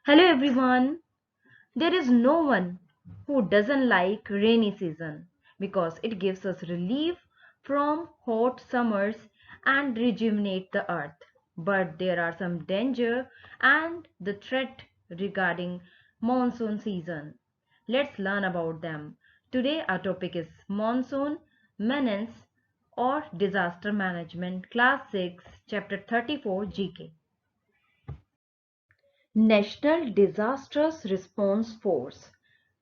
Hello everyone. There is no one who doesn't like rainy season because it gives us relief from hot summers and rejuvenate the earth. But there are some danger and the threat regarding monsoon season. Let's learn about them. Today our topic is monsoon menace or disaster management class 6 chapter 34 GK. National Disasters Response Force.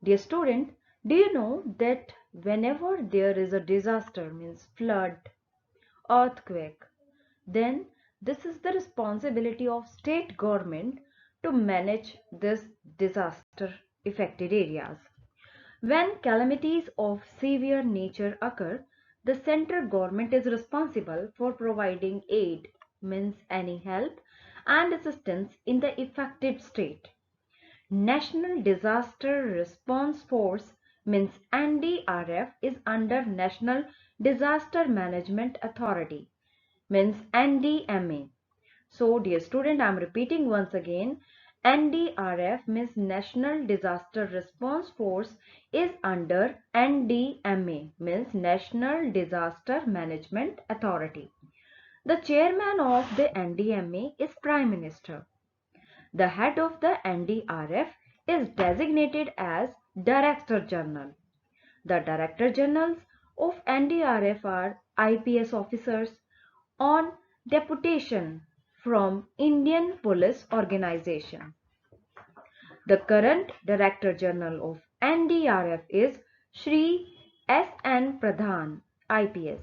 Dear student, do you know that whenever there is a disaster, means flood, earthquake, then this is the responsibility of state government to manage this disaster affected areas. When calamities of severe nature occur, the central government is responsible for providing aid, means any help and assistance in the affected state. National Disaster Response Force means NDRF is under National Disaster Management Authority means NDMA. So dear student, I am repeating once again, NDRF means National Disaster Response Force is under NDMA means National Disaster Management Authority. The chairman of the NDMA is Prime Minister. The head of the NDRF is designated as Director General. The Director Generals of NDRF are IPS officers on deputation from Indian Police Organization. The current Director General of NDRF is Shri S.N. Pradhan, IPS.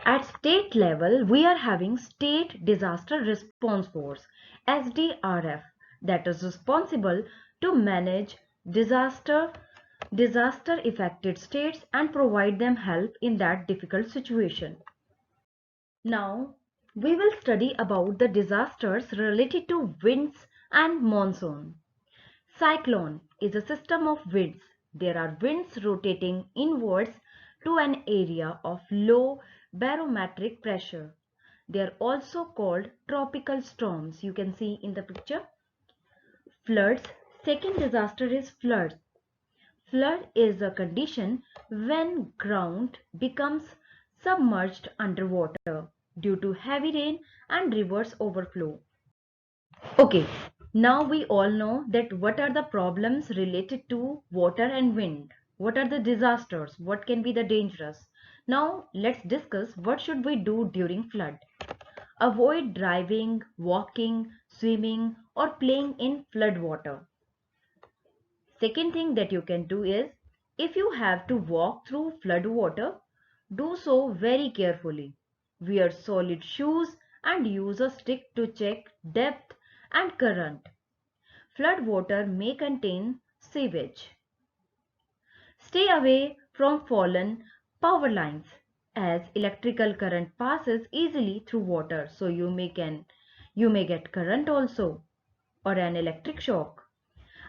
At state level, we are having State Disaster Response Force SDRF that is responsible to manage disaster affected states and provide them help in that difficult situation. Now we will study about the disasters related to winds and monsoon. Cyclone is a system of winds. There are winds rotating inwards to an area of low barometric pressure. They are also called tropical storms. You can see in the picture. Floods. Second disaster is flood. Flood is a condition when ground becomes submerged underwater due to heavy rain and rivers overflow. Okay, now we all know that what are the problems related to water and wind. What are the disasters? What can be the dangerous? Now let's discuss what should we do during flood. Avoid driving, walking, swimming or playing in flood water. Second thing that you can do is if you have to walk through flood water, do so very carefully. Wear solid shoes and use a stick to check depth and current. Flood water may contain sewage. Stay away from fallen power lines as electrical current passes easily through water, so you may get current also or an electric shock.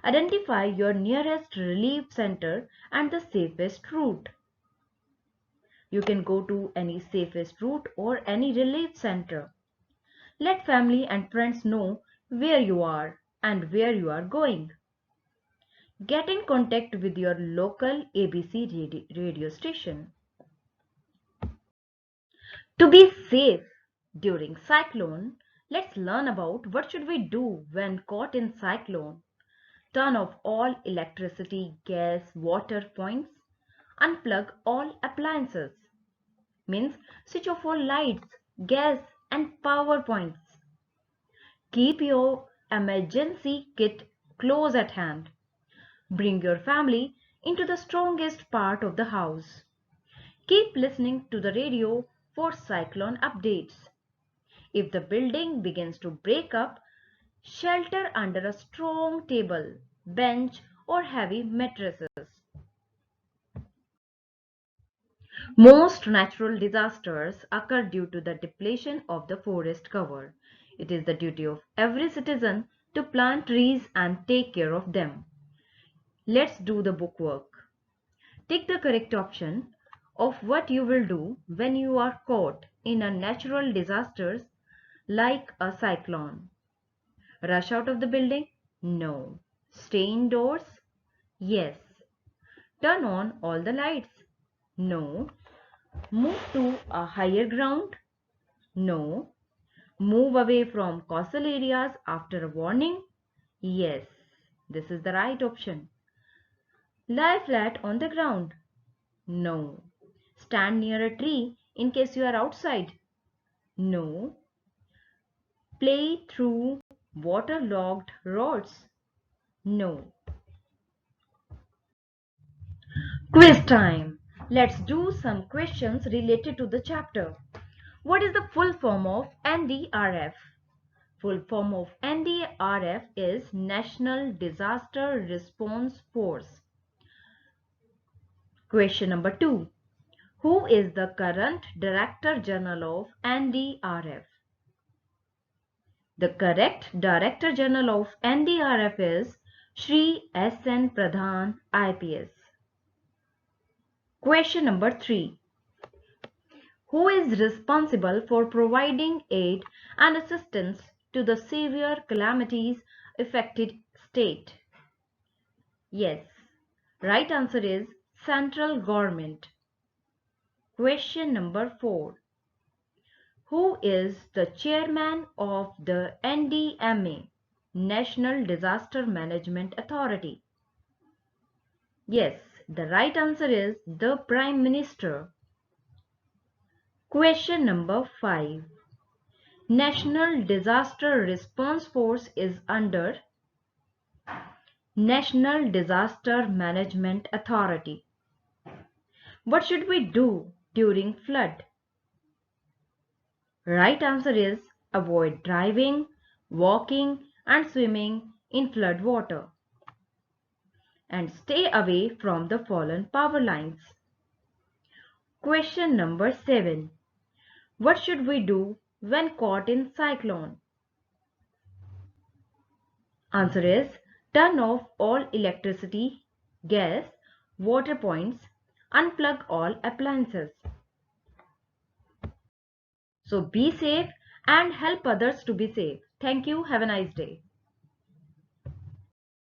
Identify your nearest relief center and the safest route. You can go to any safest route or any relief center. Let family and friends know where you are and where you are going. Get in contact with your local ABC radio station. To be safe during cyclone, let's learn about what should we do when caught in cyclone. Turn off all electricity, gas, water points. Unplug all appliances. Means switch off all lights, gas and power points. Keep your emergency kit close at hand. Bring your family into the strongest part of the house. Keep listening to the radio for cyclone updates. If the building begins to break up, shelter under a strong table, bench or heavy mattresses. Most natural disasters occur due to the depletion of the forest cover. It is the duty of every citizen to plant trees and take care of them. Let's do the bookwork. Take the correct option of what you will do when you are caught in a natural disaster. like a cyclone. Rush out of the building? No. Stay indoors? Yes. Turn on all the lights? No. Move to a higher ground? No. Move away from coastal areas after a warning? Yes. This is the right option. Lie flat on the ground? No. Stand near a tree in case you are outside? No. Play through waterlogged roads? No. Quiz time. Let's do some questions related to the chapter. What is the full form of NDRF? Full form of NDRF is National Disaster Response Force. Question number 2. Who is the current Director General of NDRF? The correct Director General of NDRF is Shri S.N. Pradhan, IPS. Question number 3. Who is responsible for providing aid and assistance to the severe calamities affected state? Yes. Right answer is central government. Question number 4. Who is the chairman of the NDMA, National Disaster Management Authority? Yes, the right answer is the Prime Minister. Question number 5. National Disaster Response Force is under National Disaster Management Authority. What should we do during flood? Right answer is avoid driving, walking and swimming in flood water. And stay away from the fallen power lines. Question number 7. What should we do when caught in cyclone? Answer is turn off all electricity, gas, water points, unplug all appliances. So be safe and help others to be safe. Thank you. Have a nice day.